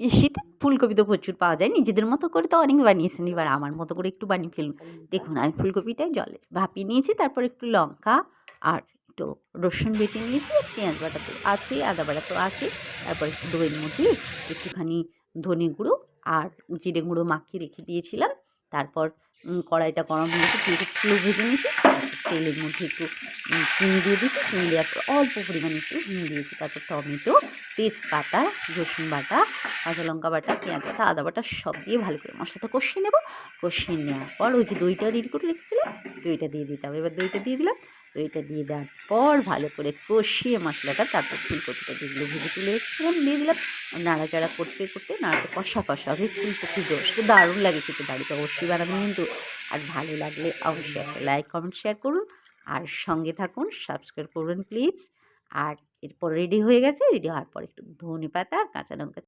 এই শীতে ফুলকপি তো প্রচুর পাওয়া যায়, নিজেদের মতো করে তো অনেক বানিয়েছেন, এবার আমার মতো করে একটু বানিয়ে ফেলুন। দেখুন আমি ফুলকপিটাই জলে ভাপিয়ে নিয়েছি, তারপর একটু লঙ্কা আর একটু রসুন বেটে নিয়েছি, পেঁয়াজ বাটা তো আছেই, আদা বাটা তো আছেই, তারপর একটু দইয়ের মধ্যে একটুখানি ধনে গুঁড়ো আর জিরে গুঁড়ো মাখিয়ে রেখে দিয়েছিলাম। তারপর কড়াইটা গরম হয়েছে, পেঁয়াজগুলো ভেজে নিয়েছি, তারপর তেলের মধ্যে একটু চিনি দিয়ে দিয়েছি, চিনি দেওয়ার পর অল্প পরিমাণে একটু হিং দিয়েছি, তারপর টমেটো, তেজপাতা, রসুন বাটা, কাঁচা লঙ্কা বাটা, পেঁয়াজ বাটা, আদা বাটা সব দিয়ে ভালো করে মশলাটা কষিয়ে নেব। কষিয়ে নেওয়ার পর ওই যে দইটা রেডি করে রেখেছিলাম, দইটা দিয়ে দিতে হবে। এবার দইটা দিয়ে দিলাম, দইটা দিয়ে দেওয়ার পর ভালো করে কষিয়ে মশলাটা, তারপর ফুলকপিটা যেগুলো ভেজে তুলে রেখেছিলাম দিয়ে দিলাম। নাড়াচাড়া করতে করতে নাড়াটা কষা কষা হবে, ফুলকপি রোস্ট দারুণ লাগে খেতে, বাড়িতে অবশ্যই বানাবেন কিন্তু। আর ভালো লাগলে অবশ্যই একটা লাইক কমেন্ট শেয়ার করুন, আর সঙ্গে থাকুন, সাবস্ক্রাইব করবেন প্লিজ। আর এরপর রেডি হয়ে গেছে, রেডি হওয়ার পর একটু ধনে পাতা আর কাঁচা লঙ্কা